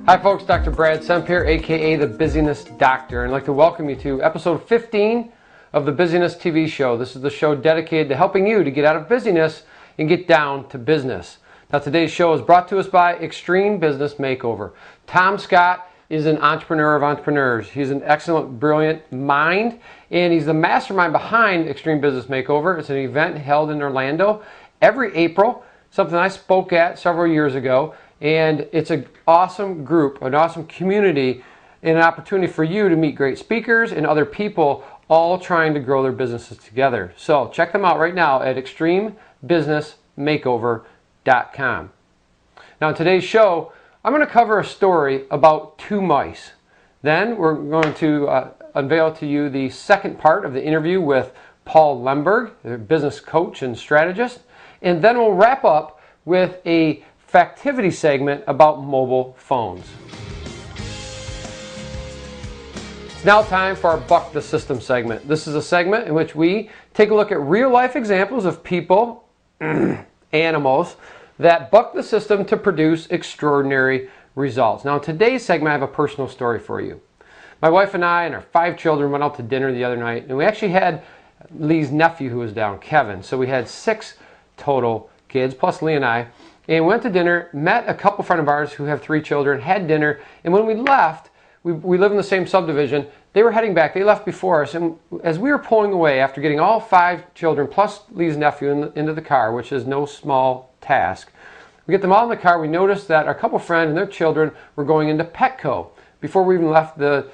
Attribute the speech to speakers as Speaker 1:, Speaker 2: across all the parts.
Speaker 1: Hi folks, Dr. Brad Semp here, aka the Busyness Doctor, and I'd like to welcome you to episode 15 of the Busyness TV show. This is the show dedicated to helping you to get out of busyness and get down to business. Now today's show is brought to us by Extreme Business Makeover. Tom Scott is an entrepreneur of entrepreneurs. He's an excellent, brilliant mind, and he's the mastermind behind Extreme Business Makeover. It's an event held in Orlando every April, something I spoke at several years ago. And it's an awesome group, an awesome community, and an opportunity for you to meet great speakers and other people all trying to grow their businesses together. So check them out right now at extremebusinessmakeover.com. Now in today's show, I'm going to cover a story about two mice. Then we're going to unveil to you the second part of the interview with Paul Lemberg, a business coach and strategist. And then we'll wrap up with a Factivity segment about mobile phones. It's now time for our Buck the System segment. This is a segment in which we take a look at real life examples of people, animals, that buck the system to produce extraordinary results. Now in today's segment I have a personal story for you. My wife and I and our 5 children went out to dinner the other night, and we actually had Lee's nephew who was down, Kevin. So we had 6 total kids, plus Lee and I. And we went to dinner, met a couple friends of ours who have 3 children, had dinner, and when we left, we live in the same subdivision, they were heading back, they left before us, and as we were pulling away after getting all 5 children plus Lee's nephew into the car, which is no small task, we get them all in the car, we noticed that our couple friends and their children were going into Petco before we even left the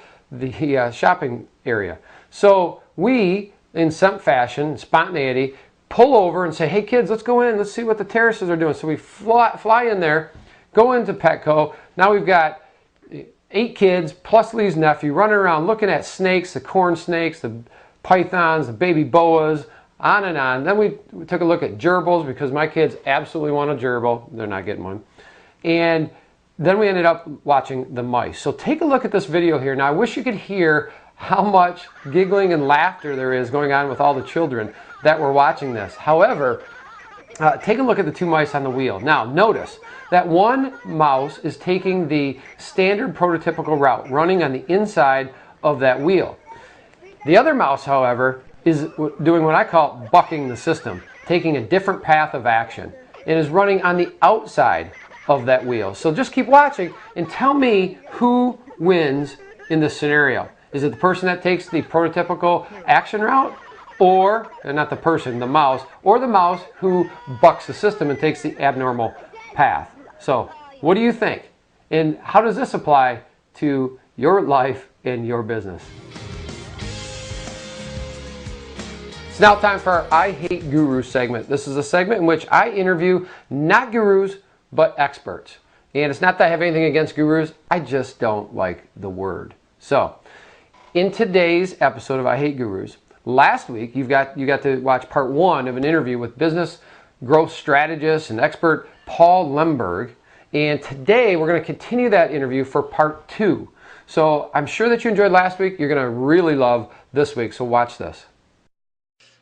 Speaker 1: shopping area. So we, in Semp fashion, spontaneity, pull over and say, hey kids, let's go in, let's see what the terraces are doing. So we fly in there, go into Petco. Now we've got 8 kids plus Lee's nephew running around looking at snakes, the corn snakes, the pythons, the baby boas, on and on. Then we took a look at gerbils because my kids absolutely want a gerbil. They're not getting one. And then we ended up watching the mice. So take a look at this video here. Now I wish you could hear how much giggling and laughter there is going on with all the children that were watching this. However, take a look at the 2 mice on the wheel. Now notice that one mouse is taking the standard prototypical route, running on the inside of that wheel. The other mouse, however, is doing what I call bucking the system, taking a different path of action, and is running on the outside of that wheel. So just keep watching and tell me who wins in this scenario. Is it the person that takes the prototypical action route, or not the person, the mouse, or the mouse who bucks the system and takes the abnormal path? So what do you think? And how does this apply to your life and your business? It's now time for our I Hate Gurus segment. This is a segment in which I interview not gurus, but experts. And it's not that I have anything against gurus, I just don't like the word. So, in today's episode of I Hate Gurus, last week you got to watch part 1 of an interview with business growth strategist and expert Paul Lemberg, and today we're going to continue that interview for part 2. So I'm sure that you enjoyed last week. You're going to really love this week, so watch this.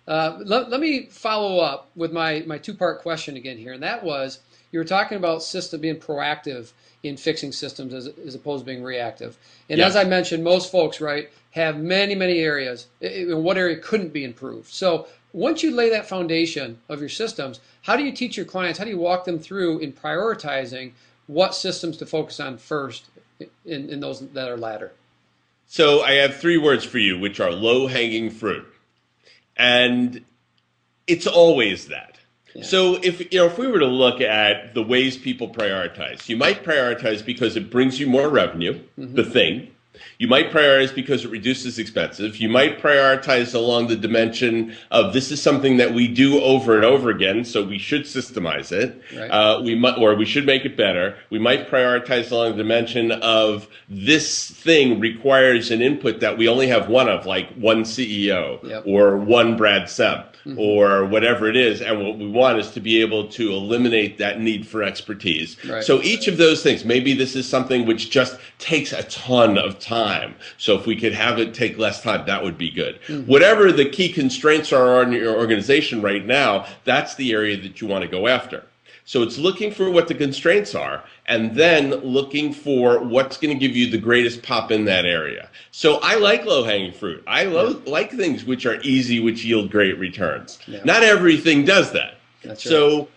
Speaker 1: Let me follow up with my 2-part question again here, and that was, you were talking about being proactive in fixing systems as opposed to being reactive. And yes, as I mentioned, most folks, right, have many areas. In what area couldn't be improved? So once you lay that foundation of your systems, how do you teach your clients, how do you walk them through in prioritizing what systems to focus on first in those that are latter?
Speaker 2: So I have 3 words for you, which are low-hanging fruit. And it's always that. Yeah. So if we were to look at the ways people prioritize, you might prioritize because it brings you more revenue, the thing. You might prioritize because it reduces expenses. You might prioritize along the dimension of this is something that we do over and over again, so we should systemize it. Right. We should make it better. We might prioritize along the dimension of this thing requires an input that we only have one of, like one CEO, yep, or one Brad Semp, or whatever it is, and what we want is to be able to eliminate that need for expertise. Right. So each of those things, maybe this is something which just takes a ton of time. So if we could have it take less time, that would be good. Whatever the key constraints are on your organization right now, that's the area that you want to go after. So it's looking for what the constraints are and then looking for what's going to give you the greatest pop in that area. So I like low-hanging fruit. I like things which are easy, which yield great returns. Yeah. Not everything does that. That's right. So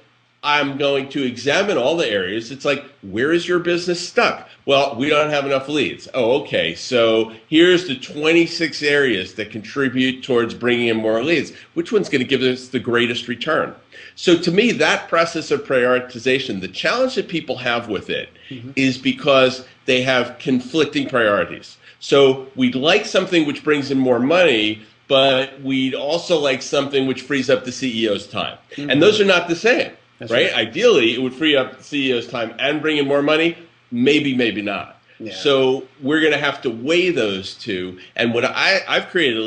Speaker 2: I'm going to examine all the areas. It's like, where is your business stuck? Well, we don't have enough leads. Oh, okay. So here's the 26 areas that contribute towards bringing in more leads. Which one's going to give us the greatest return? So to me, that process of prioritization, the challenge that people have with it is because they have conflicting priorities. So we'd like something which brings in more money, but we'd also like something which frees up the CEO's time. And those are not the same. That's right? Ideally, it would free up the CEO's time and bring in more money. Maybe, maybe not. Yeah. So we're going to have to weigh those two. And what I've created a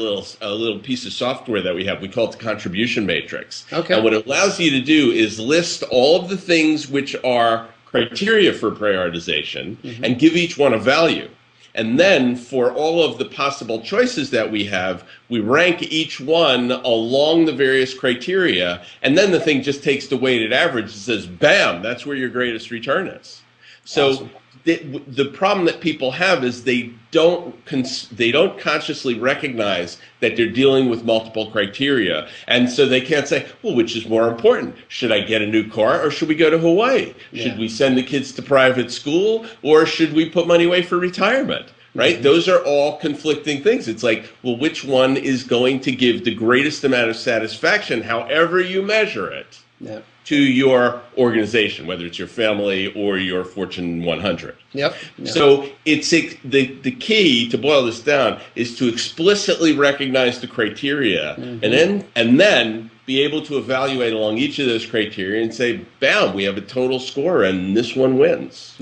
Speaker 2: little piece of software that we have. We call it the contribution matrix. Okay. And what it allows you to do is list all of the things which are criteria for prioritization and give each one a value. And then for all of the possible choices that we have, we rank each one along the various criteria. And then the thing just takes the weighted average and says, bam, that's where your greatest return is. So awesome. The problem that people have is they don't consciously recognize that they're dealing with multiple criteria. And so they can't say, well, which is more important? Should I get a new car or should we go to Hawaii? Yeah. Should we send the kids to private school or should we put money away for retirement? Right? Those are all conflicting things. It's like, well, which one is going to give the greatest amount of satisfaction, however you measure it, to your organization, whether it's your family or your Fortune 100. So it's the key, to boil this down, is to explicitly recognize the criteria and then be able to evaluate along each of those criteria and say, bam, we have a total score and this one wins.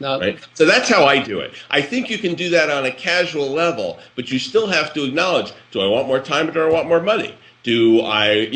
Speaker 2: Right? So that's how I do it. I think you can do that on a casual level, but you still have to acknowledge, do I want more time or do I want more money? Do I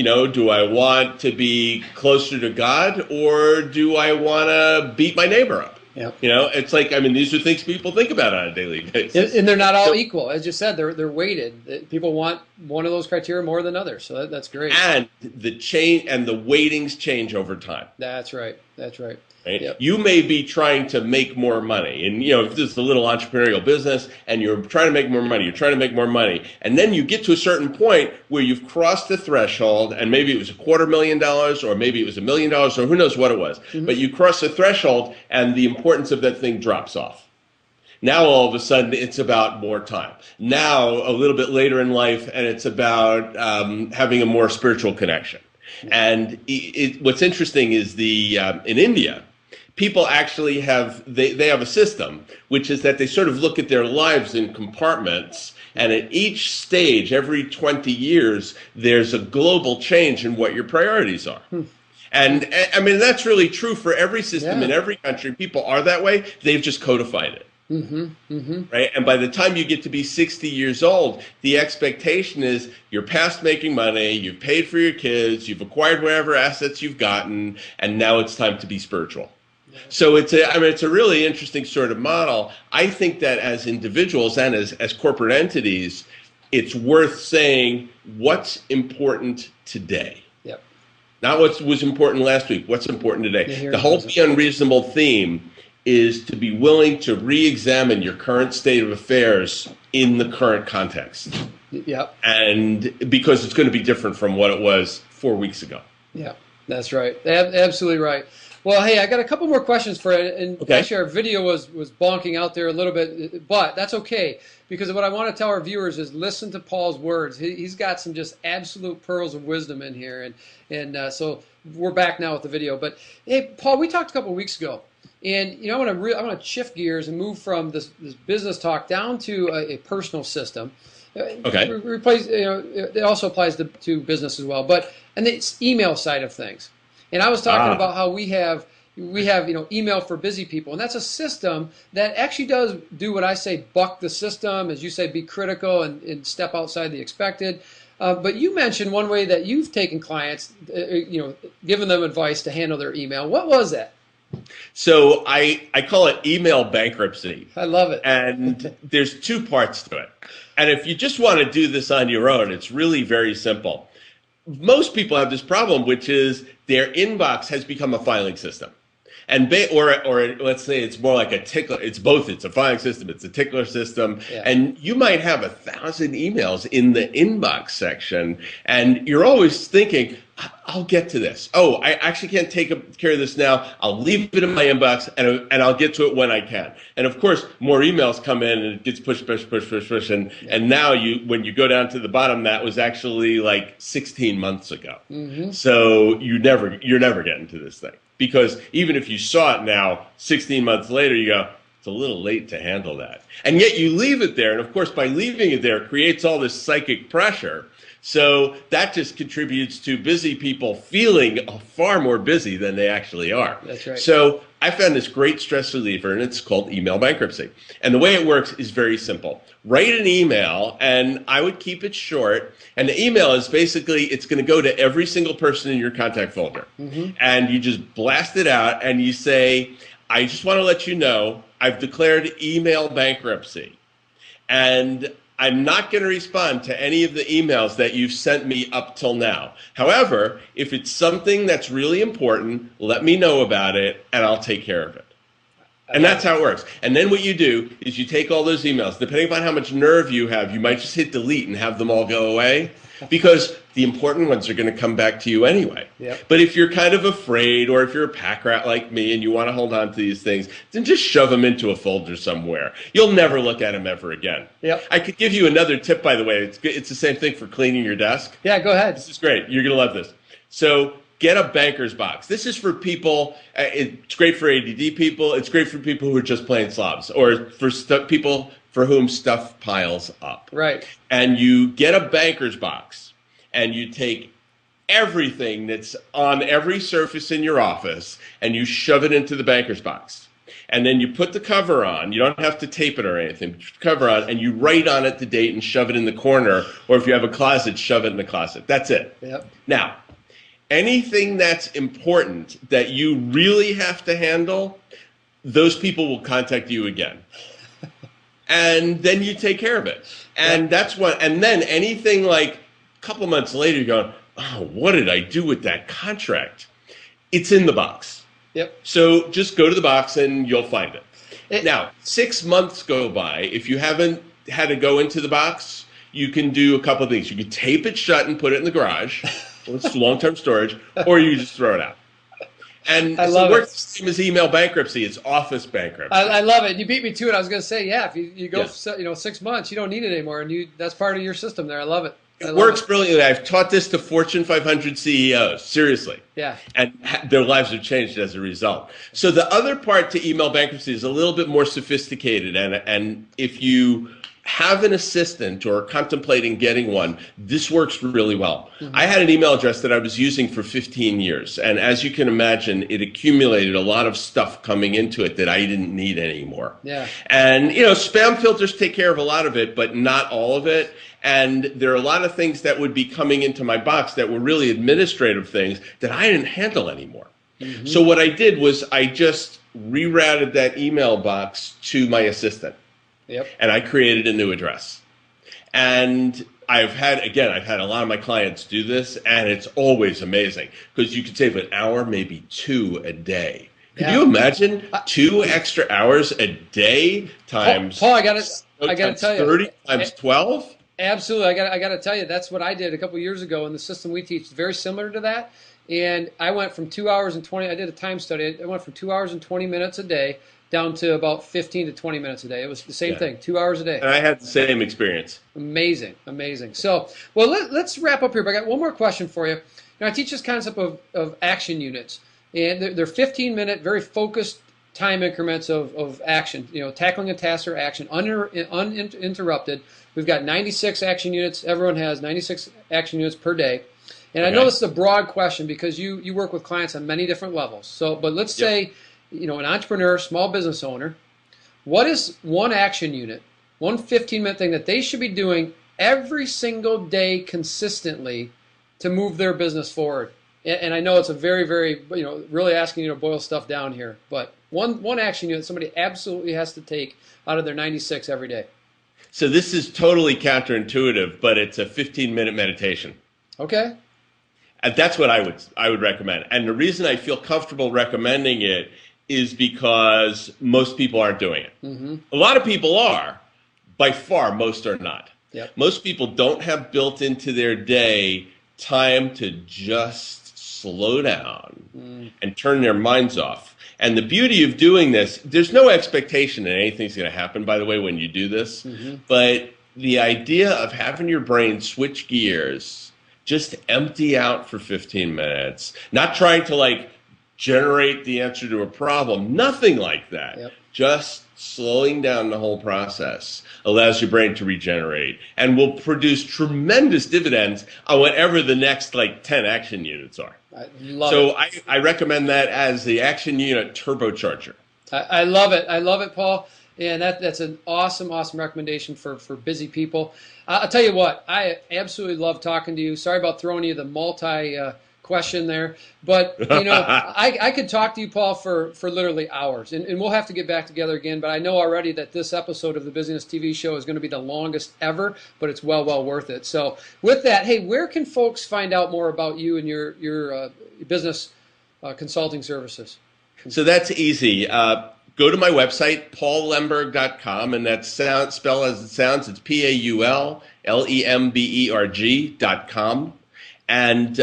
Speaker 2: want to be closer to God or do I want to beat my neighbor up? It's like, I mean, these are things people think about on a daily basis.
Speaker 1: And they're not all equal. As you said, they're weighted. People want one of those criteria more than others. So that's great.
Speaker 2: And the weightings change over time.
Speaker 1: That's right. That's right.
Speaker 2: Right? You may be trying to make more money, and if this is a little entrepreneurial business, and you're trying to make more money, and then you get to a certain point where you've crossed the threshold, and maybe it was $250,000, or maybe it was $1 million, or who knows what it was, but you cross the threshold, and the importance of that thing drops off. Now all of a sudden it's about more time. Now a little bit later in life, and it's about having a more spiritual connection. And what's interesting is in India, people actually have a system, which is that they sort of look at their lives in compartments, and at each stage, every 20 years, there's a global change in what your priorities are. And I mean, that's really true for every system in every country. People are that way. They've just codified it. Right? And by the time you get to be 60 years old, the expectation is you're past making money, you've paid for your kids, you've acquired whatever assets you've gotten, and now it's time to be spiritual. So it's a really interesting sort of model. I think that as individuals and as corporate entities, it's worth saying what's important today. Not what was important last week, what's important today. The whole Be Unreasonable theme is to be willing to re-examine your current state of affairs in the current context. And because it's going to be different from what it was 4 weeks ago. That's right. Absolutely right. Well, hey, I got a couple more questions for you. And actually, our video was bonking out there a little bit, but that's okay. Because what I want to tell our viewers is listen to Paul's words. He's got some just absolute pearls of wisdom in here. And so we're back now with the video. But, hey, Paul, we talked a couple of weeks ago. And I want to shift gears and move from this business talk down to a personal system. Replace, it also applies to business as well. And the email side of things. And I was talking about how we have email for busy people, and that's a system that actually does do what I say, buck the system, as you say, be critical and step outside the expected. But you mentioned one way that you've taken clients, given them advice to handle their email. What was that? So I call it email bankruptcy. I love it. And there's two parts to it. And if you just want to do this on your own, it's really very simple. most people have this problem, which is their inbox has become a filing system. And or let's say it's more like a tickler. It's both. It's a filing system. It's a tickler system.
Speaker 1: Yeah.
Speaker 2: And you might have 1,000 emails in the inbox section, and you're always thinking, I'll get to this. Oh, I actually can't take care of this now. I'll leave it in my inbox, and I'll get to it when I can. And of course, more emails come in, and it gets pushed, and now when you go down to the bottom, that was actually like 16 months ago. Mm-hmm. So you're never getting to this thing. Because even if you saw it now, 16 months later, you go, it's a little late to handle that. And yet you leave it there. And of course, by leaving it there, it creates all this psychic pressure. So that just contributes to busy people feeling far more busy than they actually are.
Speaker 1: That's right.
Speaker 2: So I found this great stress reliever, and it's called email bankruptcy. And the way it works is very simple. Write an email, and I would keep it short. And the email is basically, it's going to go to every single person in your contact folder. Mm-hmm. And you just blast it out, and you say, I just want to let you know, I've declared email bankruptcy. And I'm not going to respond to any of the emails that you've sent me up till now. However, if it's something that's really important, let me know about it, and I'll take care of it. And that's how it works. And then what you do is you take all those emails. Depending upon how much nerve you have, you might just hit delete and have them all go away, because the important ones are going to come back to you anyway. Yep. But if you're kind of afraid, or if you're a pack rat like me and you want to hold on to these things, then just shove them into a folder somewhere. You'll never look at them ever again. Yep. I could give you another tip, by the way. It's the same thing for cleaning your desk.
Speaker 1: Yeah, go ahead.
Speaker 2: This is great. You're going to love this. So get a banker's box. This is for people, it's great for ADD people. It's great for people who are just plain slobs, or for people for whom stuff piles up.
Speaker 1: Right.
Speaker 2: And you get a banker's box, and you take everything that's on every surface in your office, and you shove it into the banker's box. And then you put the cover on. You don't have to tape it or anything. Put the cover on, and you write on it the date and shove it in the corner. Or if you have a closet, shove it in the closet. That's it. Yep. Now, anything that's important that you really have to handle, those people will contact you again. And then you take care of it. And that's what, and then anything like a couple months later, you're going, oh, what did I do with that contract? It's in the box. Yep. So just go to the box and you'll find it. Now, 6 months go by. If you haven't had to go into the box, you can do a couple of things. You can tape it shut and put it in the garage. Well, it's long-term storage, or you just throw it out. And so it works the same as email bankruptcy. It's office bankruptcy.
Speaker 1: I love it. You beat me to it. I was going to say, yeah, if you go 6 months, you don't need it anymore, and that's part of your system there. I love it.
Speaker 2: It works brilliantly. I've taught this to Fortune 500 CEOs, seriously. Yeah. And their lives have changed as a result. So the other part to email bankruptcy is a little bit more sophisticated, and if you have an assistant or contemplating getting one, this works really well. Mm-hmm. I had an email address that I was using for 15 years. And as you can imagine, it accumulated a lot of stuff coming into it that I didn't need anymore. Yeah. And, spam filters take care of a lot of it, but not all of it. And there are a lot of things that would be coming into my box that were really administrative things that I didn't handle anymore. Mm-hmm. So what I did was I just rerouted that email box to my assistant. Yep. And I created a new address. And I've had a lot of my clients do this, and it's always amazing because you can save an hour, maybe 2 a day. Could you imagine 2 extra hours a day times
Speaker 1: Paul, I gotta tell you,
Speaker 2: 30 times 12?
Speaker 1: Absolutely. I got to tell you, that's what I did a couple years ago, and the system we teach is very similar to that. And I went from 2 hours and 20, I did a time study, I went from 2 hours and 20 minutes a day down to about 15 to 20 minutes a day. It was the same thing, 2 hours a day.
Speaker 2: And I had the same experience.
Speaker 1: Amazing, amazing. So, well, let's wrap up here, but I got one more question for you. I teach this concept of action units, and they're 15-minute, very focused time increments of action, tackling a task or action, uninterrupted. We've got 96 action units. Everyone has 96 action units per day. And I know this is a broad question because you work with clients on many different levels. So, but let's say, an entrepreneur, small business owner, what is one action unit, one 15-minute thing that they should be doing every single day consistently to move their business forward? And I know it's a very, very, really asking you to boil stuff down here, but one action unit somebody absolutely has to take out of their 96 every day.
Speaker 2: So this is totally counterintuitive, but it's a 15-minute meditation.
Speaker 1: Okay.
Speaker 2: And that's what I would recommend. And the reason I feel comfortable recommending it is because most people aren't doing it. Mm-hmm. A lot of people are. By far, most are not.
Speaker 1: Yep.
Speaker 2: Most people don't have built into their day time to just slow down and turn their minds off. And the beauty of doing this, there's no expectation that anything's going to happen, by the way, when you do this. Mm-hmm. But the idea of having your brain switch gears, just empty out for 15 minutes, not trying to like generate the answer to a problem, nothing like that. Yep. Just slowing down the whole process allows your brain to regenerate and will produce tremendous dividends on whatever the next like 10 action units are. I recommend that as the action unit turbocharger.
Speaker 1: I love it. I love it, Paul. And that's an awesome recommendation for busy people. I'll tell you what, I absolutely love talking to you. Sorry about throwing you the question there, but you know, I could talk to you, Paul, for literally hours, and we'll have to get back together again. But I know already that this episode of the Busyness TV show is going to be the longest ever, but it's well worth it. So with that, hey, where can folks find out more about you and your business consulting services?
Speaker 2: So that's easy. Go to my website, paullemberg.com, and that's spelled as it sounds. It's PaulLemberg.com, and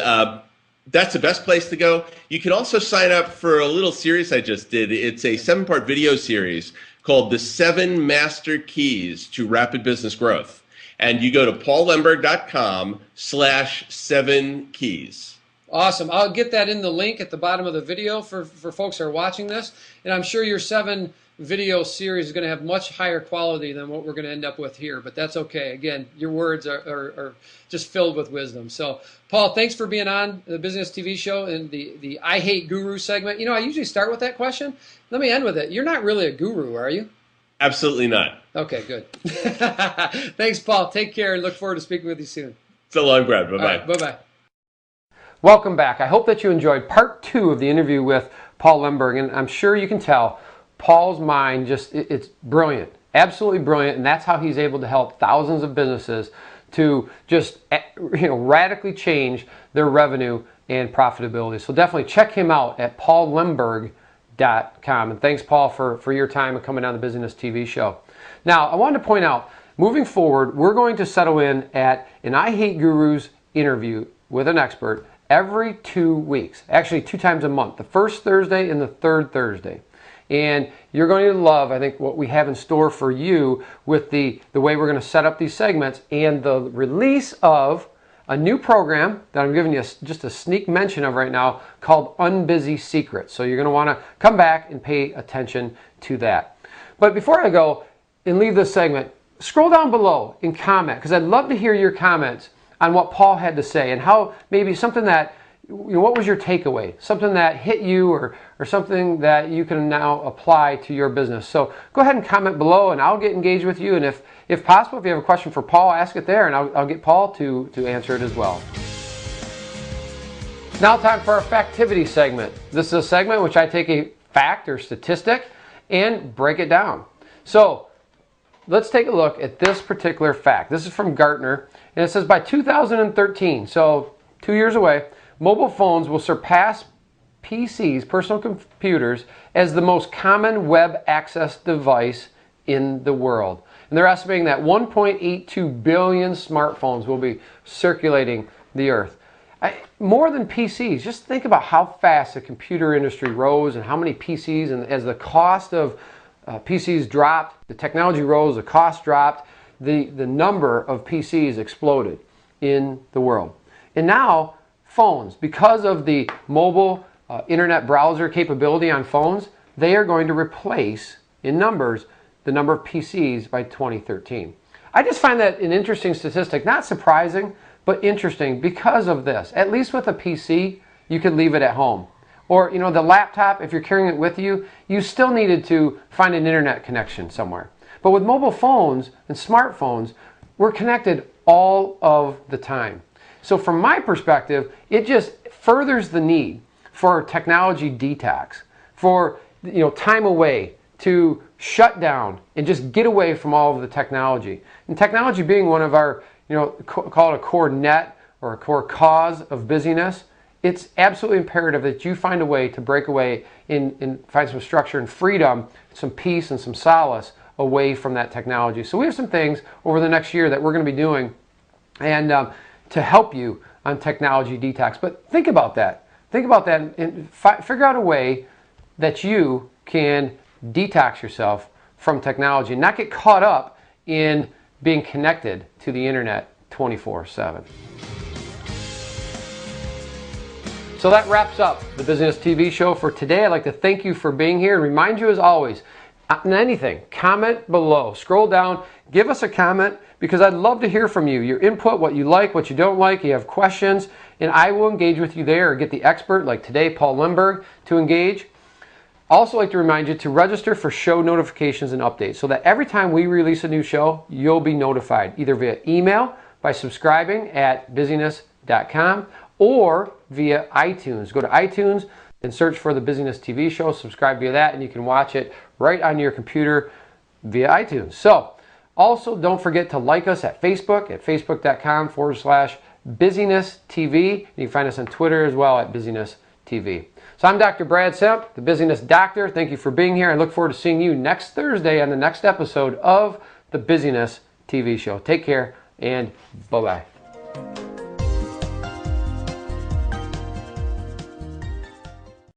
Speaker 2: that's the best place to go. You can also sign up for a little series I just did. It's a 7-part video series called The 7 Master Keys to Rapid Business Growth. And you go to paullemberg.com/7keys.
Speaker 1: Awesome. I'll get that in the link at the bottom of the video for folks who are watching this. And I'm sure your 7 video series is going to have much higher quality than what we're going to end up with here, but that's okay. Again, your words are just filled with wisdom. So, Paul, thanks for being on the Business TV show and the I Hate Guru segment. You know, I usually start with that question. Let me end with it. You're not really a guru, are you?
Speaker 2: Absolutely not.
Speaker 1: Okay, good. Thanks, Paul. Take care and look forward to speaking with you soon.
Speaker 2: So long, Brad. Bye-bye.
Speaker 1: Right, bye-bye. Welcome back. I hope that you enjoyed part 2 of the interview with Paul Lemberg, and I'm sure you can tell Paul's mind it's brilliant, absolutely brilliant, and that's how he's able to help thousands of businesses to just radically change their revenue and profitability. So definitely check him out at paullemberg.com. And thanks, Paul, for your time and coming on the Busyness TV show. Now, I wanted to point out, moving forward, we're going to settle in at an I Hate Gurus interview with an expert every 2 weeks, actually 2 times a month, the first Thursday and the third Thursday. And you're going to love, I think, what we have in store for you with the way we're going to set up these segments and the release of a new program that I'm giving you just a sneak mention of right now called Unbusy Secrets. So you're going to want to come back and pay attention to that. But before I go and leave this segment, scroll down below and comment, because I'd love to hear your comments on what Paul had to say and how maybe something that, what was your takeaway? Something that hit you or something that you can now apply to your business. So go ahead and comment below and I'll get engaged with you. And if possible, if you have a question for Paul, ask it there and I'll get Paul to answer it as well. Now time for our Factivity segment. This is a segment in which I take a fact or statistic and break it down. So let's take a look at this particular fact. This is from Gartner, and it says by 2013, so 2 years away, mobile phones will surpass PCs, personal computers, as the most common web access device in the world. And they're estimating that 1.82 billion smartphones will be circulating the earth. More than PCs, just think about how fast the computer industry rose and how many PCs, and as the cost of PCs dropped, the technology rose, the cost dropped, the number of PCs exploded in the world. And now phones, because of the mobile internet browser capability on phones, they are going to replace in numbers the number of PCs by 2013. I just find that an interesting statistic, not surprising, but interesting because of this. At least with a PC, you could leave it at home. Or, the laptop, if you're carrying it with you, you still needed to find an internet connection somewhere. But with mobile phones and smartphones, we're connected all of the time. So from my perspective, it just furthers the need for technology detax, for time away, to shut down and just get away from all of the technology. And technology being one of our, call it a core net or a core cause of busyness, it's absolutely imperative that you find a way to break away and find some structure and freedom, some peace and some solace away from that technology. So we have some things over the next year that we're going to be doing and to help you on technology detox. But think about that. Think about that and figure out a way that you can detox yourself from technology and not get caught up in being connected to the internet 24/7. So that wraps up the Busyness TV show for today. I'd like to thank you for being here and remind you as always, on anything, comment below. Scroll down, give us a comment because I'd love to hear from you. Your input, what you like, what you don't like, you have questions, and I will engage with you there or get the expert like today, Paul Lemberg, to engage. Also like to remind you to register for show notifications and updates so that every time we release a new show, you'll be notified either via email by subscribing at busyness.com or via iTunes. Go to iTunes and search for the Busyness TV show, subscribe via that, and you can watch it right on your computer via iTunes. So, also don't forget to like us at Facebook at facebook.com/Busyness TV. You can find us on Twitter as well at Busyness TV. So I'm Dr. Brad Semp, the Busyness Doctor. Thank you for being here. I look forward to seeing you next Thursday on the next episode of the Busyness TV show. Take care and bye-bye.